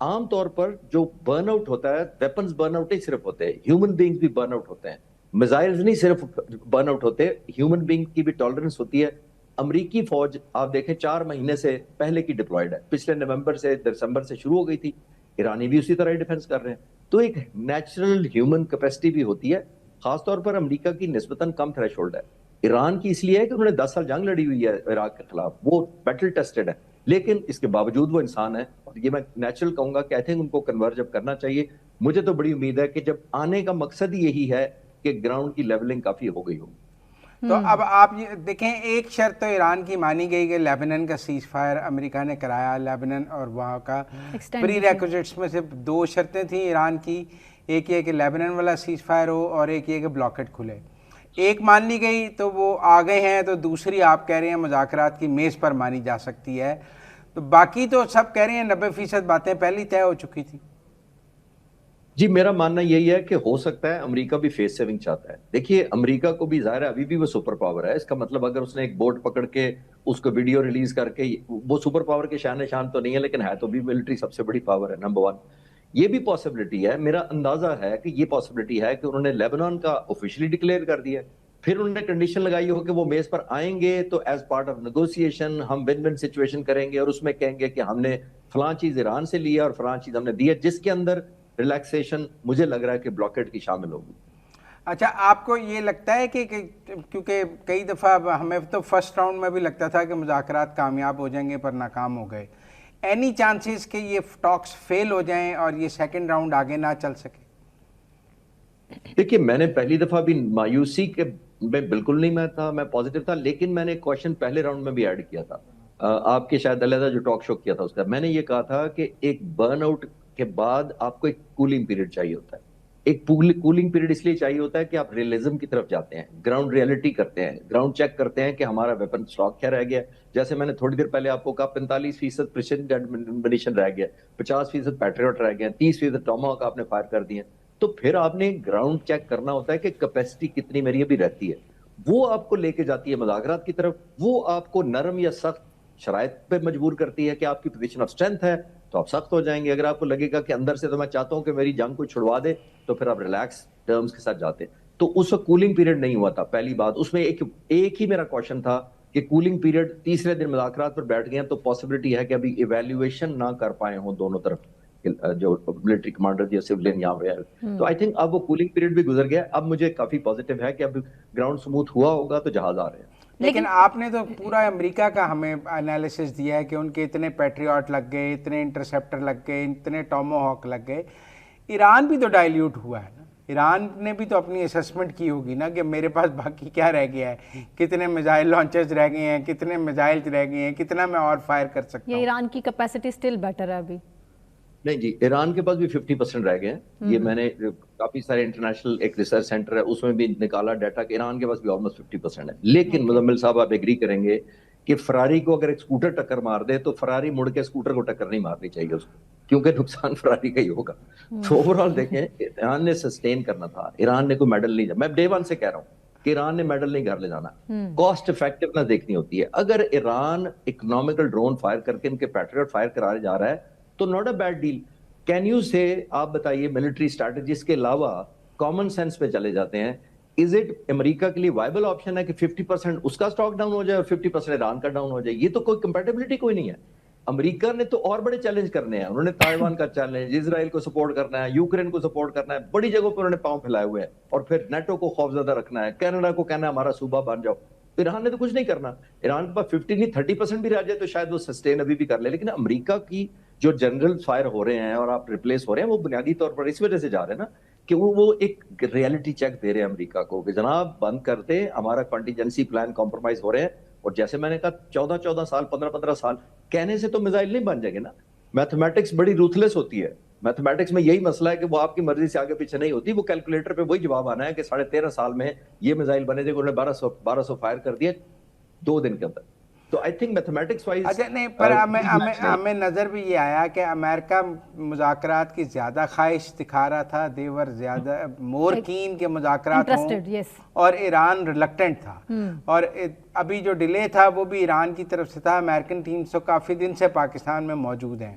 عام طور پر جو برن آؤٹ ہوتا ہے ویپنز برن آؤٹ نہیں صرف ہوتے ہیں, ہیومن بینگز بھی برن آؤٹ ہوتے ہیں. میزائلز نہیں صرف برن آؤٹ ہوتے, ہیومن بینگ کی بھی ٹالرنس ہوتی ہے. امریکی فوج آپ دیکھیں 4 مہینے سے پہلے کی ڈپلائڈ ہے, پچھلے نومبر سے دسمبر سے شروع ہو گئی تھی. ایرانی بھی اسی طرح ہی ڈیفنس کر رہے ہیں. تو ایک نیچرل ہیومن کیپیسٹی بھی ہوتی ہے. خاص طور پر امریکہ کی نسبتاً کم تھریش ہولڈ ہے. ایران کی اس لیے ہے کہ انہوں نے 10 سال جنگ لڑی ہوئی ہے عراق کے خلاف, وہ بیٹل ٹیسٹڈ ہے, لیکن اس کے باوجود وہ انسان ہے. اور یہ میں نیچرل کہوں گا کہ آئی تھنک ان کو کنورج اب کرنا چاہیے. مجھے تو بڑی امید ہے کہ جب آنے کا مقصد یہی ہے کہ گراؤنڈ کی لیولنگ کافی ہو گئی ہو. تو اب آپ یہ دیکھیں, ایک شرط تو ایران کی مانی گئی کہ لیبنن کا سیز فائر امریکہ نے کرایا, لیبنن اور وہاں کا پری ریکوزٹس میں سے 2 شرطیں تھیں ایران کی, ایک یہ کہ لیبنن والا سیز فائر ہو اور ایک یہ کہ بلاکٹ کھلے. ایک مان لی گئی تو وہ آ گئے ہیں, تو دوسری آپ کہہ رہے ہیں مذاکرات کی میز پر مانی جا سکتی ہے. تو باقی تو سب کہہ رہے ہیں 90% باتیں پہلی طے ہو چکی تھی. جی میرا ماننا یہی ہے کہ ہو سکتا ہے امریکہ بھی فیس سیونگ چاہتا ہے. دیکھیے امریکہ کو بھی ظاہر ہے ابھی بھی وہ سپر پاور ہے. اس کا مطلب اگر اس نے ایک بوٹ پکڑ کے اس کو ویڈیو ریلیز کر کے, وہ سپر پاور کے شان نشان تو نہیں ہے لیکن ہے تو بھی ملٹری سب سے بڑی پاور ہے, نمبر 1. یہ بھی پاسبلٹی ہے, میرا اندازہ ہے کہ یہ پاسبلٹی ہے کہ انہوں نے لیبنان کا آفیشلی ڈکلیئر کر دیا, پھر انہوں نے کنڈیشن لگائی ہو کہ وہ میز پر آئیں گے تو ایز پارٹ آف نیگوسیشن ہم ون ون سچویشن کریں گے, اور اس میں کہیں گے کہ ہم نے فلاں چیز ایران سے لیا اور فلاں چیز ہم نے دی ہے, جس کے اندر ریلیکسیشن مجھے لگ رہا ہے کہ بلاکیٹ کی شامل ہوگی. اچھا, آپ کو یہ لگتا ہے کہ کیونکہ کئی دفعہ ہمیں تو فرسٹ راؤنڈ میں بھی لگتا تھا کہ مذاکرات کامیاب ہو جائیں گے پر ناکام ہو گئے, اینی چانسز کہ یہ ٹاکس فیل ہو جائیں اور یہ سیکنڈ راؤنڈ آگے نہ چل سکے؟ دیکھیے میں نے پہلی دفعہ بھی مایوسی کے میں بالکل نہیں میں تھا, میں پازیٹیو تھا, لیکن میں نے ایک کوشچن پہلے راؤنڈ میں بھی ایڈ کیا تھا, آپ کے شاید علیحدہ جو ٹاک شو کیا تھا اس کا, میں نے یہ کہا تھا کہ ایک برن آؤٹ کے بعد آپ کو ایک کولنگ پیریڈ چاہیے ہوتا ہے. ایک کولنگ پیریڈ اس لیے چاہیے ہوتا ہے کہ آپ ریئلزم کی طرف جاتے ہیں, گراؤنڈ ریئلٹی کرتے ہیں, گراؤنڈ چیک کرتے ہیں کہ ہمارا ویپن اسٹاک کیا رہ گیا. جیسے میں نے تھوڑی دیر پہلے آپ کو کہا 45% پریسیڈنٹ ایڈمنیشن رہ گیا, 50% پیٹریوٹ رہ گئے, 30% ٹوماہاک آپ نے فائر کر دیے. تو پھر آپ نے گراؤنڈ چیک کرنا ہوتا ہے کہ کیپیسٹی کتنی میری ابھی رہتی ہے. وہ آپ کو لے کے جاتی ہے مذاکرات کی طرف, وہ آپ کو نرم یا سخت شرائط پہ مجبور کرتی ہے کہ آپ کی پوزیشن آف اسٹرینتھ ہے تو آپ سخت ہو جائیں گے. اگر آپ کو لگے گا کہ اندر سے تو میں چاہتا ہوں کہ میری جنگ کو چھڑوا دے تو پھر آپ ریلیکس ٹرمز کے ساتھ جاتے. تو اس وقت کولنگ پیریڈ نہیں ہوا تھا. پہلی بات اس میں ایک ہی میرا کوشچن تھا کہ کولنگ پیریڈ تیسرے دن مذاکرات پر بیٹھ گئے تو پاسبلٹی ہے کہ ابھی ایویلیویشن نہ کر پائے ہوں دونوں طرف جو ملٹری کمانڈر یا سیولین یہاں پہ ہے. تو آئی تھنک اب وہ کولنگ پیریڈ بھی گزر گیا. اب مجھے کافی پازیٹیو ہے کہ اب گراؤنڈ سموتھ ہوا ہوگا تو جہاز آ رہے ہیں. لیکن آپ نے تو پورا امریکہ کا ہمیں انالیسس دیا ہے کہ ان کے اتنے پیٹریوٹ لگ گئے, اتنے انٹرسیپٹر لگ گئے, اتنے ٹومو ہاک لگ گئے. ایران بھی تو ڈائلیوٹ ہوا ہے نا, ایران نے بھی تو اپنی اسسمنٹ کی ہوگی نا کہ میرے پاس باقی کیا رہ گیا ہے, کتنے میزائل لانچرز رہ گئے ہیں, کتنے میزائلز رہ گئے ہیں, کتنا میں اور فائر کر سکتا ہوں. یہ ایران کی کیپیسٹی سٹل بیٹر ہے ابھی. نہیں جی, ایران کے پاس بھی 50% رہ گئے ہیں. یہ میں نے کافی سارے انٹرنیشنل ایک ریسرچ سینٹر ہے اس میں بھی نکالا ڈیٹا کہ ایران کے پاس بھی آلموسٹ 50% ہے. لیکن مزمل صاحب آپ ایگری کریں گے کہ فراری کو اگر ایک اسکوٹر ٹکر مار دے تو فراری مڑ کے اسکوٹر کو ٹکر نہیں مارنی چاہیے اس کو, کیونکہ نقصان فراری کا ہی ہوگا. تو اوور آل دیکھیں ایران نے سسٹین کرنا تھا, ایران نے کوئی میڈل نہیں, میں ڈے 1 سے کہہ رہا ہوں کہ ایران نے میڈل نہیں گھر لے جانا, کاسٹ افیکٹونیس دیکھنی ہوتی ہے. اگر ایران اکنامیکل ڈرون فائر کر کے ان کے پیٹریوٹ فائر کرا جا رہا ہے تو not a bad deal. Can you say آپ بتائیے ملٹری اسٹریٹجیز کے علاوہ کامن سینس پہ چلے جاتے ہیں, از اٹ امریکہ کے لیے وائبل آپشن ہے کہ 50% اس کا سٹاک ڈاؤن ہو جائے اور 50% ایران کا ڈاؤن ہو جائے؟ یہ تو کوئی کمپیٹیبلٹی کوئی نہیں ہے. امریکہ نے تو اور بڑے چیلنج کرنے ہیں, انہوں نے تائیوان کا چیلنج, اسرائیل کو سپورٹ کرنا ہے, یوکرین کو سپورٹ کرنا ہے, بڑی جگہوں پہ انہوں نے پاؤں پھیلائے ہوئے ہیں, اور پھر نیٹو کو خوفزدہ رکھنا ہے, کینیڈا کو کہنا ہے ہمارا صوبہ بن جاؤ. ایران نے تو کچھ نہیں کرنا. ایران کے پاس 50 نہیں 30% بھی رہ جائے تو شاید وہ سسٹین ابھی بھی کر لے. لیکن امریکہ کی جو جنرل فائر ہو رہے ہیں اور آپ ریپلیس ہو رہے ہیں وہ بنیادی طور پر اس وجہ سے جا رہے ہیں نا کہ وہ ایک ریئلٹی چیک دے رہے ہیں امریکہ کو کہ جناب بند کرتے, ہمارا کنٹینجنسی پلان کمپرومائز ہو رہے ہیں. اور جیسے میں نے کہا 14 سال 15 سال کہنے سے تو میزائل نہیں بن جائے گے نا. میتھمیٹکس بڑی روتھلیس ہوتی ہے. میتھمیٹکس میں یہی مسئلہ ہے کہ وہ آپ کی مرضی سے آگے پیچھے نہیں ہوتی. وہ کیلکولیٹر پہ وہی جواب آنا ہے کہ 13.5 سال میں یہ میزائل بنے تھے, انہوں نے 1200 فائر کر دیے 2 دن کے اندر. تو آئی تھنک میتھمیٹکس وائز اچھا نہیں, پر ہمیں نظر بھی یہ آیا کہ امریکہ مذاکرات کی زیادہ خواہش دکھا رہا تھا, دیور زیادہ مور کین کے مذاکرات ہوں, اور ایران ریلکٹنٹ تھا. اور ابھی جو ڈیلے تھا وہ بھی ایران کی طرف سے تھا. امریکن ٹیمز تو کافی دن سے پاکستان میں موجود ہیں.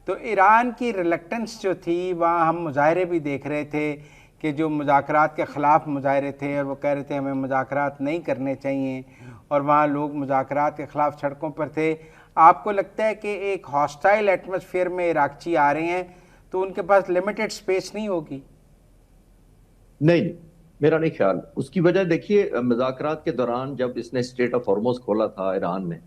تو ایران کی ریلیکٹنس جو تھی، وہاں ہم مظاہرے بھی دیکھ رہے تھے کہ جو مذاکرات کے خلاف مظاہرے تھے، اور وہ کہہ رہے تھے ہمیں مذاکرات نہیں کرنے چاہیے، اور وہاں لوگ مذاکرات کے خلاف سڑکوں پر تھے. آپ کو لگتا ہے کہ ایک ہاسٹائل ایٹماسفیئر میں عراقچی آ رہے ہیں تو ان کے پاس لمیٹڈ سپیس نہیں ہوگی؟ نہیں، میرا نہیں خیال. اس کی وجہ دیکھیے، مذاکرات کے دوران جب اس نے اسٹریٹ آف ہارموز کھولا تھا ایران نے،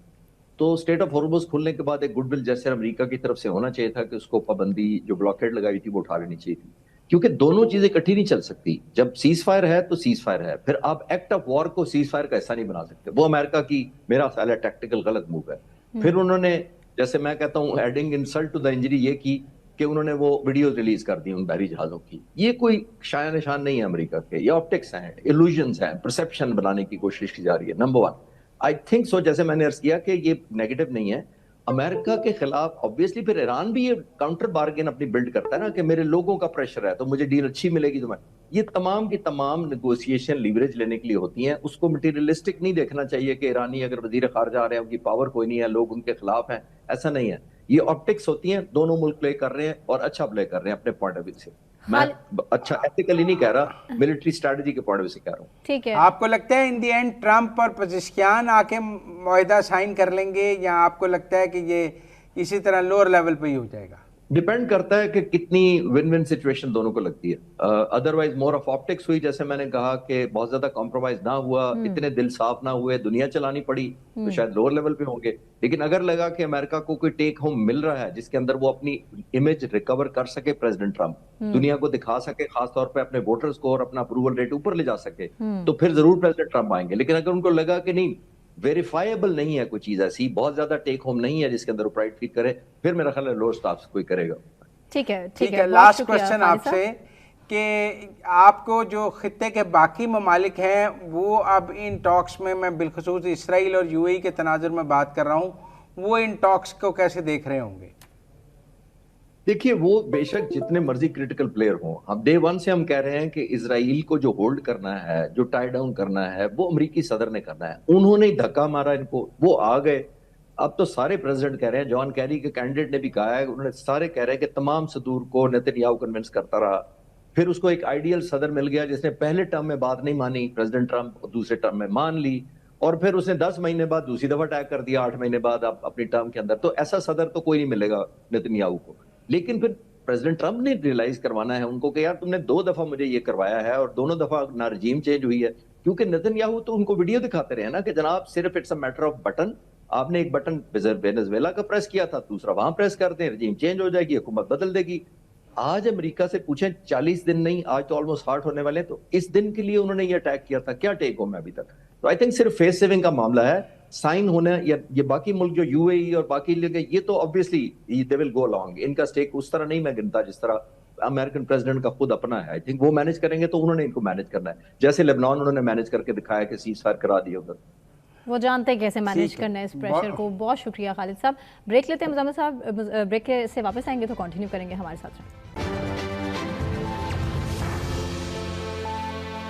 تو اسٹریٹ آف ہارموز کھلنے کے بعد ایک گڈ ول جیسے امریکہ کی طرف سے ہونا چاہیے تھا کہ اس کو پابندی جو بلاکیڈ لگائی تھی وہ اٹھا لینی چاہیے تھی، کیونکہ دونوں چیزیں اکٹھی نہیں چل سکتی. جب سیز فائر ہے تو سیز فائر ہے، پھر آپ ایکٹ آف وار کو سیز فائر کا حصہ نہیں بنا سکتے. وہ امریکہ کی میرا خیال ہے ٹیکٹیکل غلط موو ہے. پھر انہوں نے، جیسے میں کہتا ہوں adding insult to the injury, یہ کی کہ انہوں نے وہ ویڈیوز ریلیز کر دی ان بحری جہازوں کی. یہ کوئی شایع نشان نہیں ہے امریکہ کے، یہ آپٹکس ہیں، ایلوژنز ہیں، پرسیپشن بنانے کی کوشش کی جا رہی ہے. Number one, I think so, جیسے میں نے عرض کیا کہ یہ نیگیٹو نہیں ہے. امریکہ کے خلاف آبویسلی پھر ایران بھی یہ کاؤنٹر بارگین اپنی بلڈ کرتا ہے نا، کہ میرے لوگوں کا پریشر ہے تو مجھے ڈیل اچھی ملے گی. تو میں یہ تمام کی تمام نیگوسیشن لیوریج لینے کے لیے ہوتی ہیں. اس کو مٹیریلسٹک نہیں دیکھنا چاہیے کہ ایرانی اگر وزیر خارجہ آ رہے ہیں ان کی پاور کوئی نہیں ہے، لوگ ان کے خلاف ہیں. ایسا نہیں ہے، یہ آپٹکس ہوتی ہیں. دونوں ملک پلے کر رہے ہیں اور اچھا پلے کر رہے ہیں اپنے پوائنٹ آف ویو سے. میں اچھا ایتھیکلی نہیں کہہ رہا، ملٹری اسٹریٹجی کے پوائنٹ آف ویو سے کہہ رہا ہوں. ٹھیک ہے. آپ کو لگتا ہے ان دی اینڈ ٹرمپ اور پزشکیان آ کے معاہدہ سائن کر لیں گے، یا آپ کو لگتا ہے کہ یہ اسی طرح لوور لیول پہ ہی ہو جائے گا؟ ڈیپینڈ کرتا ہے کہ کتنی ون ون سچویشن دونوں کو لگتی ہے. ادروائز مور آف آپٹکس ہوئی، جیسے میں نے کہا کہ بہت زیادہ کمپرومائز نہ ہوا، اتنے دل صاف نہ ہوئے، دنیا چلانی پڑی، تو شاید لوور لیول پہ ہوں گے. لیکن اگر لگا کہ امریکہ کو کوئی ٹیک ہوم مل رہا ہے جس کے اندر وہ اپنی امیج ریکور کر سکے، پریزیڈنٹ ٹرمپ دنیا کو دکھا سکے، خاص طور پہ اپنے ووٹرز کو، اور اپنا اپروول ریٹ اوپر لے جا سکے، تو پھر ضرور پریزیڈنٹ ٹرمپ آئیں گے. لیکن اگر ان کو لگا کہ نہیں، ویریفائبل نہیں ہے کوئی چیز ایسی، بہت زیادہ ٹیک ہوم نہیں ہے جس کے اندر وہ پرائڈ فیل کرے، پھر میرا خیال ہے لوور سٹاف سے کوئی کرے گا. ٹھیک ہے. ٹھیک ہے. لاسٹ کوشچن آپ سے، کہ آپ کو جو خطے کے باقی ممالک ہیں وہ اب ان ٹاکس میں بالخصوص اسرائیل اور یو اے ای کے تناظر میں بات کر رہا ہوں، وہ ان ٹاکس کو کیسے دیکھ رہے ہوں گے؟ دیکھیے، وہ بے شک جتنے مرضی کریٹیکل پلیئر ہوں، ہم ڈے ون سے ہم کہہ رہے ہیں کہ اسرائیل کو جو ہولڈ کرنا ہے، جو ٹائی ڈاؤن کرنا ہے، وہ امریکی صدر نے کرنا ہے. انہوں نے دھکا مارا ان کو، وہ آ گئے. اب تو سارے پریزیڈنٹ کہہ رہے ہیں، جان کیری کے کینڈیڈیٹ نے بھی کہا ہے، انہوں نے سارے کہہ رہے ہیں کہ تمام صدور کو نیتن یاہو کنونس کرتا رہا. پھر اس کو ایک آئیڈیل صدر مل گیا جس نے پہلے ٹرم میں بات نہیں مانی، پریزیڈنٹ ٹرمپ، دوسرے ٹرم میں مان لی، اور پھر اس نے 10 مہینے بعد دوسری دفعہ اٹیک کر دیا 8 مہینے بعد اپنی ٹرم کے اندر. تو ایسا صدر تو کوئی نہیں ملے گا نیتن یاہو کو. لیکن پھر پریزیڈنٹ ٹرمپ نے ریلائز کروانا ہے ان کو کہ یار تم نے 2 دفعہ مجھے یہ کروایا ہے، اور دونوں دفعہ نہ رجیم چینج ہوئی ہے. کیونکہ نیتن یاہو تو ان کو ویڈیو دکھاتے رہے نا کہ جناب صرف it's a matter of button, آپ نے ایک بٹن وینزویلا کا پریس کیا تھا، دوسرا وہاں پریس کر دیں، رجیم چینج ہو جائے گی، حکومت بدل دے گی. آج امریکہ سے پوچھیں 40 دن نہیں، آج تو آلموسٹ 60 ہونے والے ہیں، تو اس دن کے لیے انہوں نے یہ اٹیک کیا تھا، کیا ٹیک ہوم ہے ابھی تک؟ تو آئی تھنک صرف فیس سیونگ کا معاملہ ہے. سائن ہونا، یا یہ باقی ملک جو یو اے ای اور باقی یہ تو obviously they will go along. ان کا سٹیک اس طرح نہیں میں گنتا جس طرح امریکن پریزیڈنٹ کا خود اپنا ہے. آئی تھنک وہ مینج کریں گے، تو انہوں نے ان کو مینج کرنا ہے، جیسے لیبنان انہوں نے مینج کر کے دکھایا کہ سیز فائر کرا دیا ادھر. وہ جانتے ہیں کیسے مینیج کرنا ہے اس پریشر کو. بہت شکریہ خالد صاحب. بریک لیتے ہیں مزمل صاحب، بریک سے واپس آئیں گے تو کنٹینیو کریں گے ہمارے ساتھ.